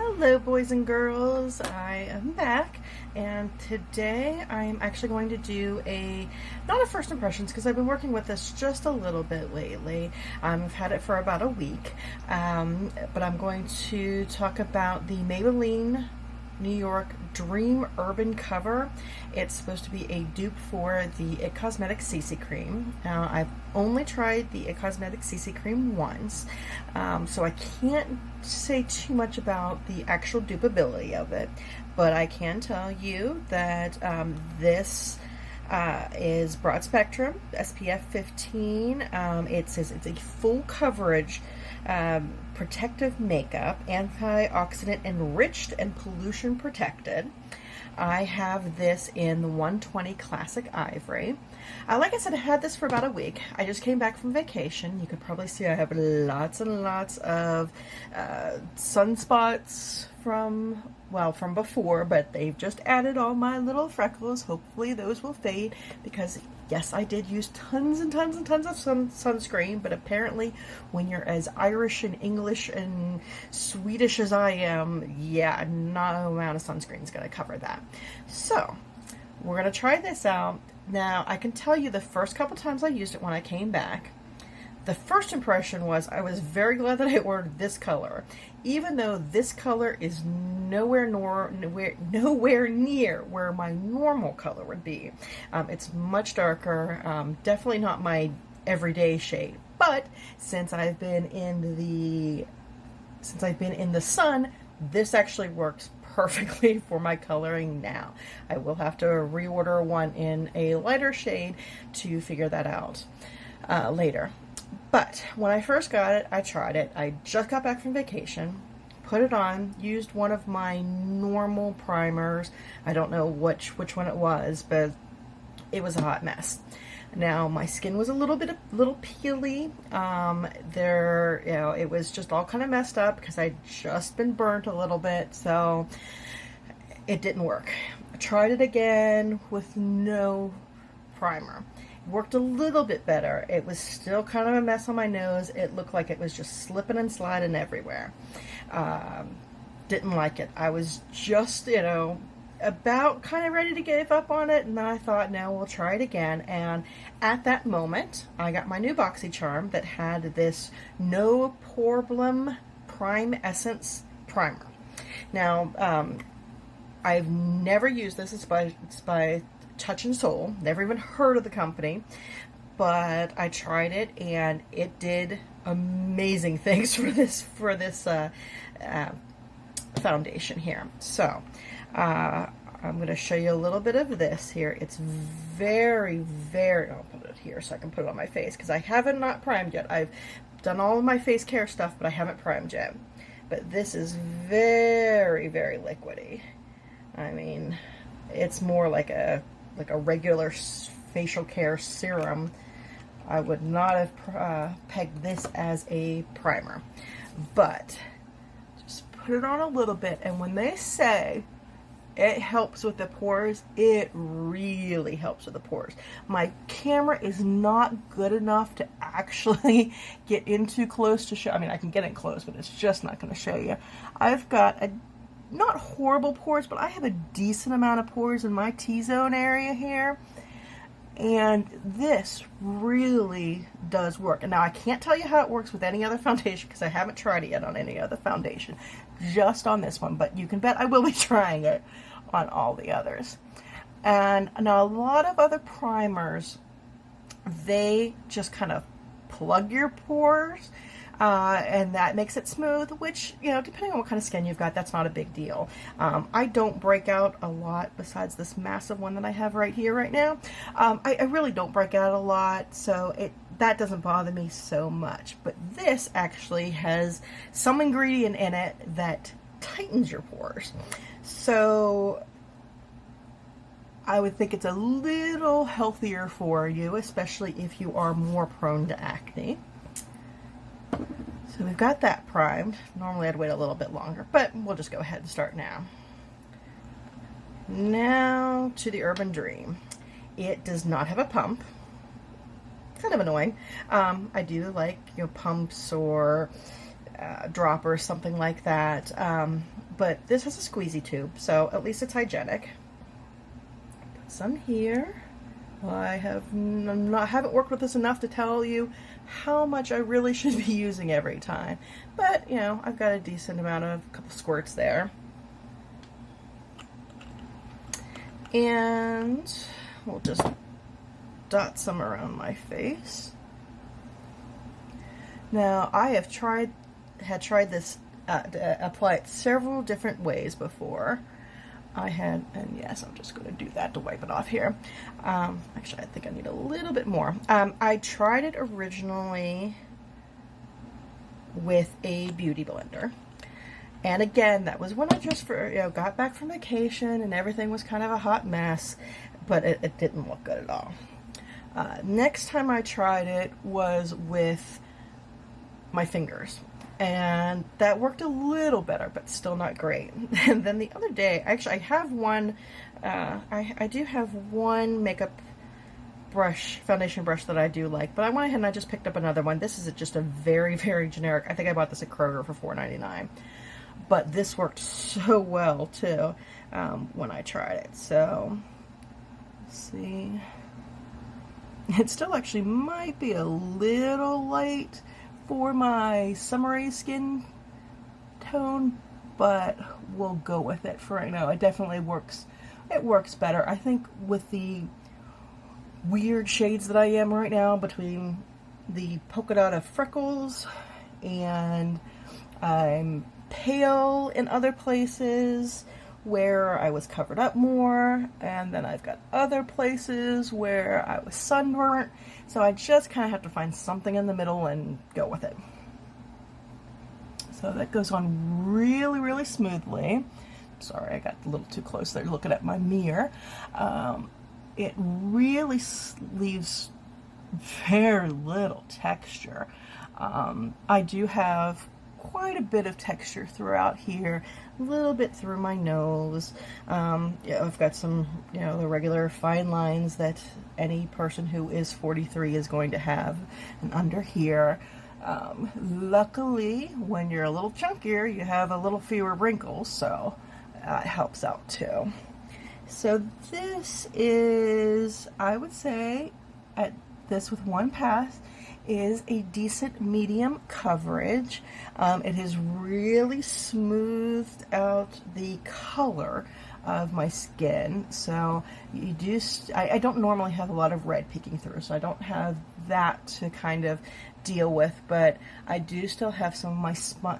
Hello boys and girls, I am back, and today I'm actually going to do not a first impressions because I've been working with this just a little bit lately. I've had it for about a week, but I'm going to talk about the Maybelline New York Dream Urban Cover. It's supposed to be a dupe for the It Cosmetics CC Cream. Now, I've only tried the It Cosmetics CC Cream once, so I can't say too much about the actual dupability of it, but I can tell you that this is broad spectrum, SPF 15. It says it's a full coverage protective makeup, antioxidant enriched and pollution protected. I have this in the 120 Classic Ivory. Like I said, I had this for about a week. I just came back from vacation. You could probably see I have lots and lots of sunspots from before, but they've just added all my little freckles. Hopefully those will fade because yes, I did use tons and tons and tons of sunscreen, but apparently when you're as Irish and English and Swedish as I am, yeah, no amount of sunscreen is going to cover that. So we're going to try this out. Now, I can tell you the first couple times I used it when I came back, the first impression was I was very glad that I ordered this color, even though this color is nowhere near where my normal color would be. It's much darker, definitely not my everyday shade. But since I've been in the sun, this actually works perfectly for my coloring now. I will have to reorder one in a lighter shade to figure that out later. But when I first got it, I tried it. I just got back from vacation, put it on, used one of my normal primers. I don't know which one it was, but it was a hot mess. Now, my skin was a little peely. It was just all kind of messed up because I'd just been burnt a little bit, so it didn't work. I tried it again with no primer. Worked a little bit better. It was still kind of a mess on my nose. It looked like it was just slipping and sliding everywhere. Didn't like it. I was just, about kind of ready to give up on it, and then I thought, no, we'll try it again. And at that moment, I got my new BoxyCharm that had this No Poreblem Prime Essence Primer. Now, I've never used this. It's by Touch and Soul. Never even heard of the company, but I tried it and it did amazing things for this foundation here. So I'm going to show you a little bit of this here. It's very, I'll put it here so I can put it on my face because I haven't not primed yet. I've done all of my face care stuff, but I haven't primed yet. But this is very, very liquidy. I mean, it's more like a regular facial care serum. I would not have pegged this as a primer, but just put it on a little bit, and when they say it helps with the pores, it really helps with the pores. My camera is not good enough to actually get in too close to show. I mean, I can get in close, but it's just not going to show you. I've got not horrible pores, but I have a decent amount of pores in my T-zone area here. And this really does work. And now I can't tell you how it works with any other foundation because I haven't tried it yet on any other foundation. Just on this one. But you can bet I will be trying it on all the others. And now a lot of other primers, they just kind of plug your pores. And that makes it smooth, which, depending on what kind of skin you've got, that's not a big deal. I don't break out a lot besides this massive one that I have right here right now. I really don't break out a lot, so that doesn't bother me so much. But this actually has some ingredient in it that tightens your pores. So I would think it's a little healthier for you, especially if you are more prone to acne. So we've got that primed. Normally I'd wait a little bit longer, but we'll just go ahead and start now. Now to the Urban Dream. It does not have a pump. Kind of annoying. I do like, pumps or droppers, something like that. but this has a squeezy tube, so at least it's hygienic. Put some here. I haven't worked with this enough to tell you how much I really should be using every time, but you know, I've got a decent amount of, a couple squirts there. And we'll just dot some around my face. Now, I had tried this to apply it several different ways before. And yes, I'm just going to do that to wipe it off here. Actually, I think I need a little bit more. I tried it originally with a beauty blender. And again, that was when I just got back from vacation and everything was kind of a hot mess, but it didn't look good at all. Next time I tried it was with my fingers, and that worked a little better, but still not great. And then the other day, actually, I have one, I do have one makeup brush, foundation brush that I do like, but I went ahead and I just picked up another one. This is just a very, very generic, I think I bought this at Kroger for $4.99. But this worked so well too when I tried it. So, let's see. It still actually might be a little light for my summery skin tone, but we'll go with it for right now. It definitely works. It works better. I think with the weird shades that I am right now, between the polka dot of freckles and I'm pale in other places where I was covered up more, and then I've got other places where I was sunburnt, so I just kind of have to find something in the middle and go with it. So that goes on really, really smoothly. Sorry, I got a little too close there looking at my mirror. It really leaves very little texture. I do have quite a bit of texture throughout here, a little bit through my nose. Yeah, I've got some, the regular fine lines that any person who is 43 is going to have, and under here. Luckily, when you're a little chunkier, you have a little fewer wrinkles, so it helps out too. So this is, I would say, at this with one pass, is a decent medium coverage. It has really smoothed out the color of my skin, so you do. I don't normally have a lot of red peeking through, so I don't have that to kind of deal with, but I do still have some of my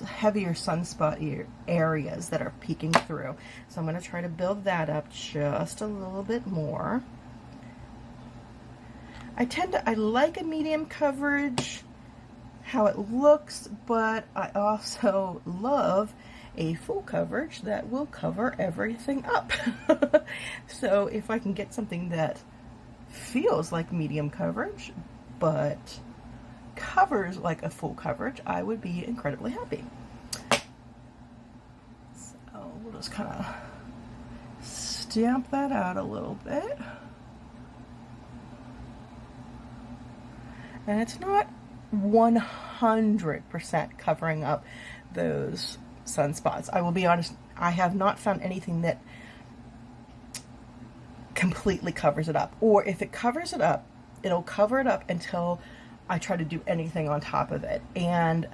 heavier sunspot areas that are peeking through. So I'm going to try to build that up just a little bit more. I like a medium coverage, how it looks, but I also love a full coverage that will cover everything up. So if I can get something that feels like medium coverage, but covers like a full coverage, I would be incredibly happy. So we'll just kind of stamp that out a little bit. And it's not 100% covering up those sunspots. I will be honest, I have not found anything that completely covers it up. Or if it covers it up, it'll cover it up until I try to do anything on top of it. And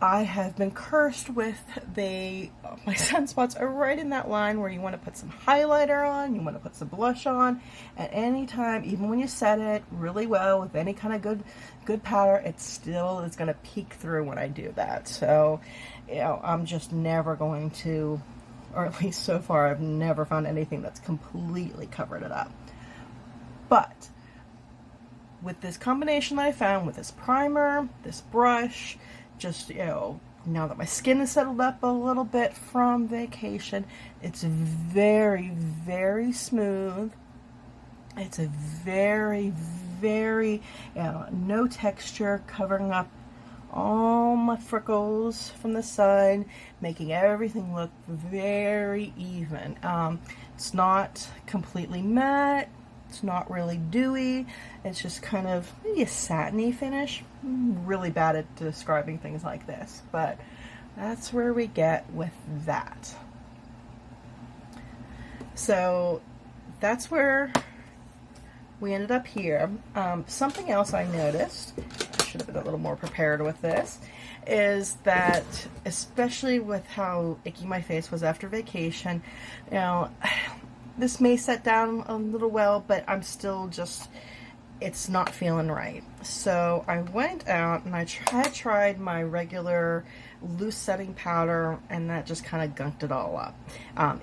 I have been cursed with my sunspots are right in that line where you want to put some highlighter on, you want to put some blush on, at any time, even when you set it really well with any kind of good powder, it still is going to peek through when I do that. So, I'm just never going to, or at least so far, I've never found anything that's completely covered it up. But with this combination that I found with this primer, this brush, just, now that my skin is settled up a little bit from vacation, it's very, very smooth. It's a very, very, no texture, covering up all my freckles from the side, making everything look very even. It's not completely matte. It's not really dewy. It's just kind of maybe a satiny finish. I'm really bad at describing things like this, but that's where we get with that. So that's where we ended up here. Something else I noticed, I should have been a little more prepared with this, is that especially with how icky my face was after vacation, you know, this may set down a little well, but I'm still just, it's not feeling right. So I went out and I tried my regular loose setting powder, and that just kind of gunked it all up.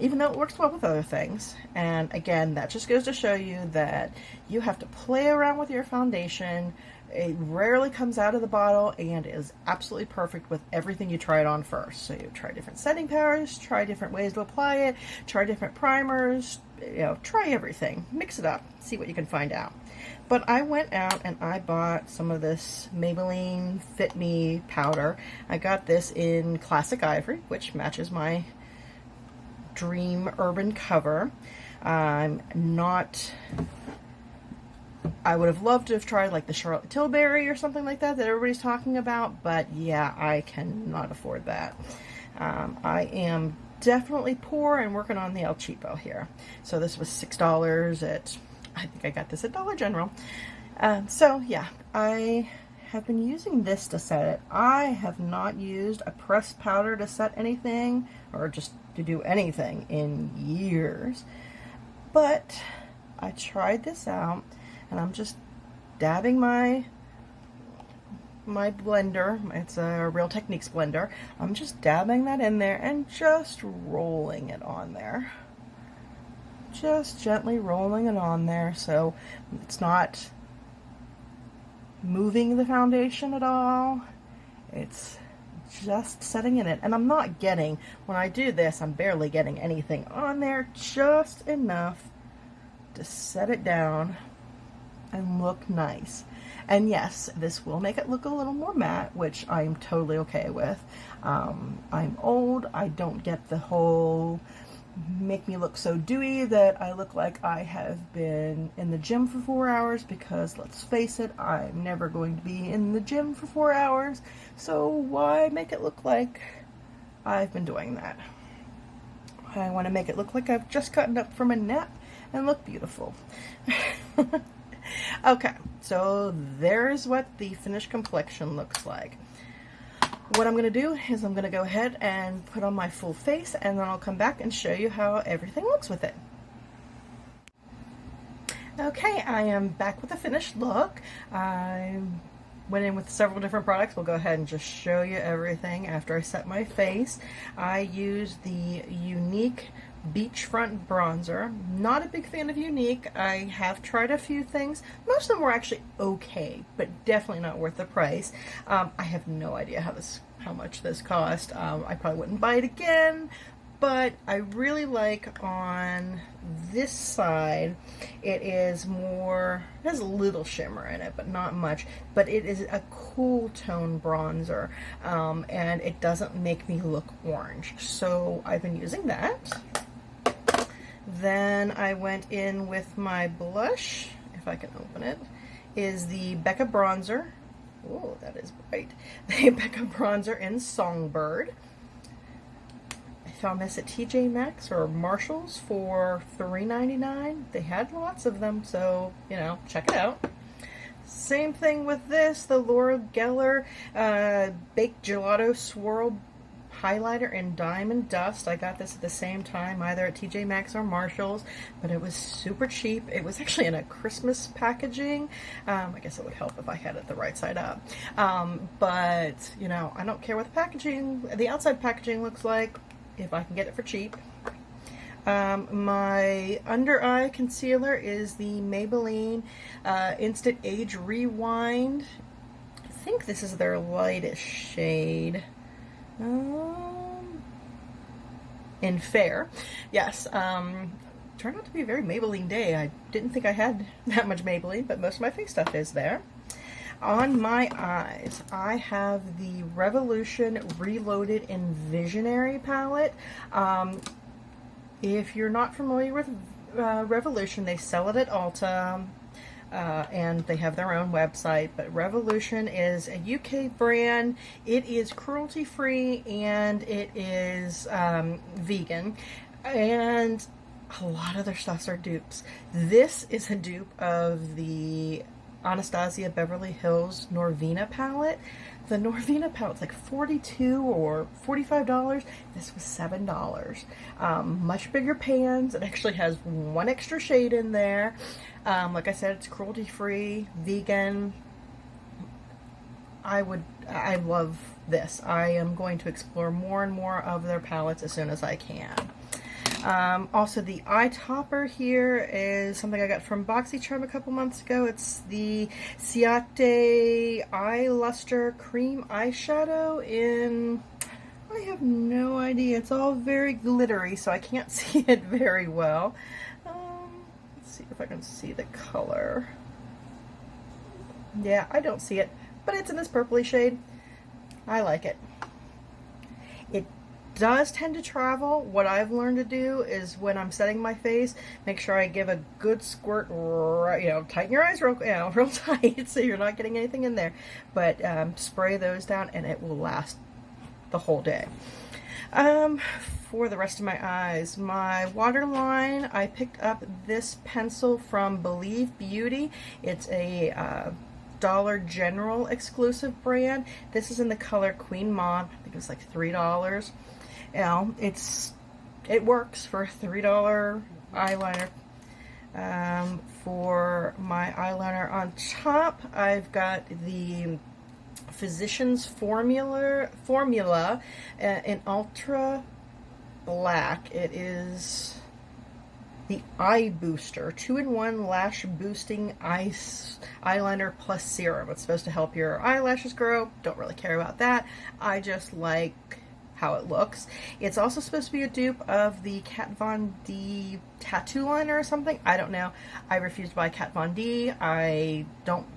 Even though it works well with other things. And again, that just goes to show you that you have to play around with your foundation. It rarely comes out of the bottle and is absolutely perfect with everything you try it on first. So you try different setting powders, try different ways to apply it, try different primers, you know, try everything. Mix it up, see what you can find out. But I went out and I bought some of this Maybelline Fit Me powder. I got this in Classic Ivory, which matches my Dream Urban cover. I would have loved to have tried like the Charlotte Tilbury or something like that everybody's talking about, but yeah, I cannot afford that. I am definitely poor and working on the El Cheapo here. So this was $6 at, I think I got this at Dollar General. So yeah, I have been using this to set it. I have not used a pressed powder to set anything or just to do anything in years. But I tried this out and I'm just dabbing my blender. It's a Real Techniques blender. I'm just dabbing that in there and just rolling it on there. Just gently rolling it on there so it's not moving the foundation at all. It's just setting in it. And I'm not getting, when I do this, I'm barely getting anything on there, just enough to set it down and look nice. And yes, this will make it look a little more matte, which I'm totally okay with. I'm old. I don't get the whole make me look so dewy that I look like I have been in the gym for 4 hours, because let's face it, I'm never going to be in the gym for 4 hours, so why make it look like I've been doing that? I want to make it look like I've just gotten up from a nap and look beautiful. Okay, so there's what the finished complexion looks like. What I'm going to do is I'm going to go ahead and put on my full face, and then I'll come back and show you how everything looks with it. Okay, I am back with the finished look. I went in with several different products. We'll go ahead and just show you everything after I set my face. I used the Younique Beachfront bronzer. Not a big fan of Younique. I have tried a few things. Most of them were actually okay, but definitely not worth the price. I have no idea how much this cost. I probably wouldn't buy it again, but I really like on this side, it is more, it has a little shimmer in it, but not much, but it is a cool tone bronzer, and it doesn't make me look orange, so I've been using that. Then I went in with my blush, if I can open it, is the Becca bronzer. Oh, that is bright. The Becca bronzer in Songbird. I found this at TJ Maxx or Marshall's for $3.99. They had lots of them, so, you know, check it out. Same thing with this, the Laura Geller Baked Gelato Swirl highlighter in Diamond Dust. I got this at the same time, either at TJ Maxx or Marshall's, but it was super cheap. It was actually in a Christmas packaging. I guess it would help if I had it the right side up. But, you know, I don't care what the packaging, the outside packaging looks like, if I can get it for cheap. My under eye concealer is the Maybelline Instant Age Rewind. I think this is their lightest shade. In Fair. Yes, turned out to be a very Maybelline day. I didn't think I had that much Maybelline, but most of my face stuff is there. On my eyes, I have the Revolution Reloaded in Visionary palette. If you're not familiar with Revolution, they sell it at Ulta. and they have their own website, but Revolution is a UK brand. It is cruelty-free and it is vegan, and a lot of their stuffs are dupes. This is a dupe of the Anastasia Beverly Hills Norvina palette. The Norvina palette's like $42 or $45. This was $7. Much bigger pans. It actually has one extra shade in there. Like I said, it's cruelty-free, vegan. I love this. I am going to explore more and more of their palettes as soon as I can. Also, the eye topper here is something I got from BoxyCharm a couple months ago. It's the Ciate Eye Luster Cream Eyeshadow in, I have no idea. It's all very glittery, so I can't see it very well. Let's see if I can see the color. Yeah, I don't see it, but it's in this purpley shade. I like it. It does tend to travel. What I've learned to do is when I'm setting my face, make sure I give a good squirt, tighten your eyes real tight so you're not getting anything in there, but spray those down and it will last the whole day. For the rest of my eyes, my waterline, I picked up this pencil from Believe Beauty. It's a Dollar General exclusive brand. This is in the color Queen Mauve. I think it was like $3. You know, it works for a $3 eyeliner. For my eyeliner on top, I've got the Physcians formula in Ultra Black. It is the Eye Booster 2-in-1 Lash Boosting Eyeliner plus Serum. It's supposed to help your eyelashes grow. Don't really care about that. I just like how it looks. It's also supposed to be a dupe of the Kat Von D tattoo liner or something. I don't know. I refuse to buy Kat Von D. I don't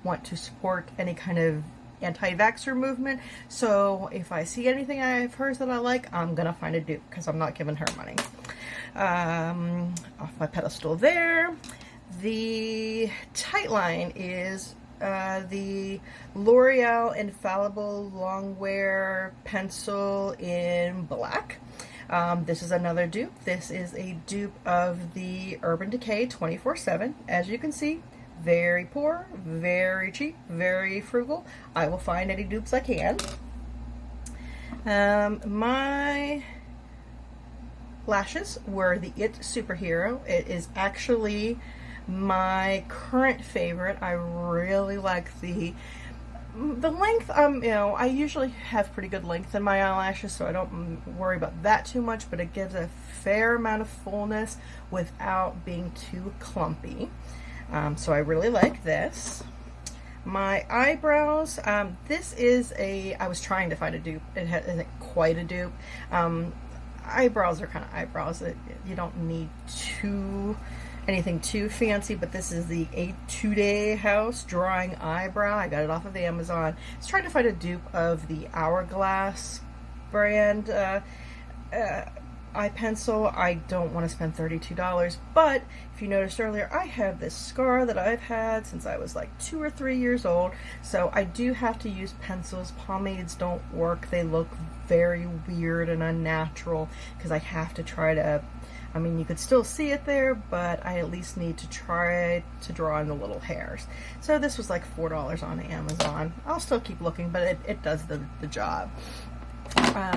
want to support any kind of anti-vaxxer movement. So if I see anything of hers that I like, I'm gonna find a dupe because I'm not giving her money. Off my pedestal there. The Tightline is the L'Oreal Infallible Longwear pencil in black. This is another dupe. This is a dupe of the Urban Decay 24/7. As you can see, very poor, very cheap, very frugal. I will find any dupes I can. My lashes were the It Superhero. It is actually my current favorite. I really like the length. I usually have pretty good length in my eyelashes, so I don't worry about that too much, but it gives a fair amount of fullness without being too clumpy. So I really like this. My eyebrows, this is I was trying to find a dupe. It isn't quite a dupe. Eyebrows are kind of eyebrows. You don't need anything too fancy, but this is the Etude House Drawing Eyebrow. I got it off of Amazon. I was trying to find a dupe of the Hourglass brand eye pencil. I don't want to spend $32, but if you noticed earlier, I have this scar that I've had since I was like 2 or 3 years old, so I do have to use pencils. Pomades don't work. They look very weird and unnatural because I have to try to, you could still see it there, but I at least need to try to draw in the little hairs. So this was like $4 on Amazon. I'll still keep looking, but it does the job.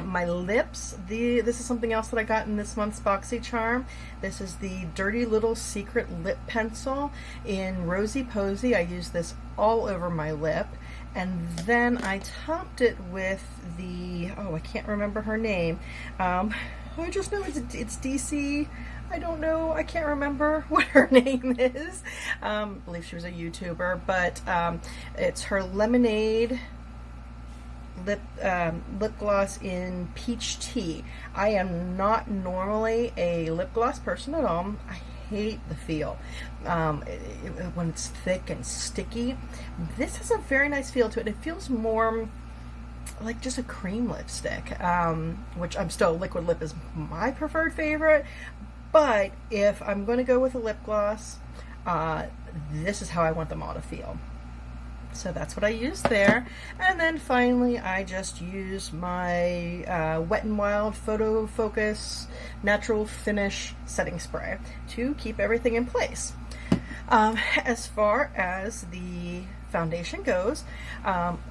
My lips, this is something else that I got in this month's BoxyCharm. This is the Dirty Little Secret Lip Pencil in Rosy Posy. I use this all over my lip. And then I topped it with the, I can't remember her name. I just know it's DC. I don't know. I can't remember what her name is. I believe she was a YouTuber, but it's her Lemonade lip gloss in Peach Tea. I am not normally a lip gloss person at all. I hate the feel when it's thick and sticky. This has a very nice feel to it. It feels more like just a cream lipstick, which liquid lip is my preferred favorite. But if I'm going to go with a lip gloss, this is how I want them all to feel. So that's what I used there. And then finally, I just use my Wet n Wild Photofocus Natural Finish Setting Spray to keep everything in place. As far as the foundation goes,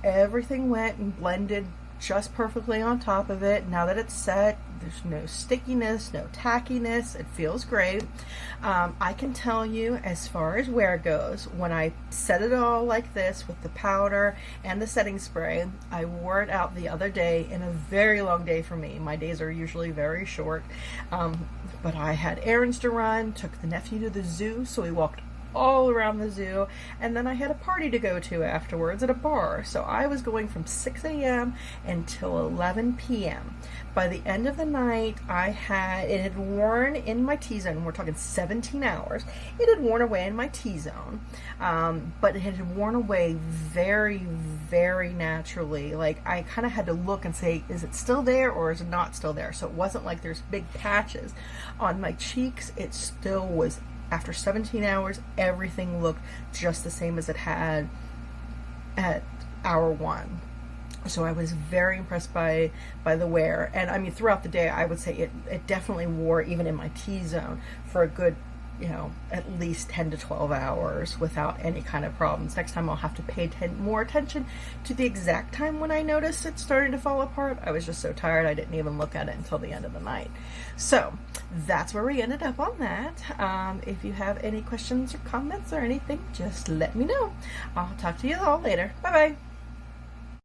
everything went and blended just perfectly on top of it. Now that it's set, there's no stickiness, no tackiness. It feels great. I can tell you, as far as wear goes, when I set it all like this with the powder and the setting spray, I wore it out the other day in a very long day for me. My days are usually very short, but I had errands to run, took the nephew to the zoo, so we walked all around the zoo, and then I had a party to go to afterwards at a bar. So I was going from 6 a.m. until 11 p.m. By the end of the night, it had worn in my T-zone. We're talking 17 hours. It had worn away in my T-zone, but it had worn away very, very naturally. Like, I kind of had to look and say, is it still there or is it not still there? So it wasn't like there's big patches on my cheeks. It still was. After 17 hours, everything looked just the same as it had at hour 1. So I was very impressed by the wear. And I mean, throughout the day, I would say it definitely wore, even in my T-zone, for a good, at least 10 to 12 hours without any kind of problems. Next time I'll have to pay more attention to the exact time when I noticed it starting to fall apart. I was just so tired I didn't even look at it until the end of the night. So that's where we ended up on that. If you have any questions or comments or anything, just let me know. I'll talk to you all later. Bye bye.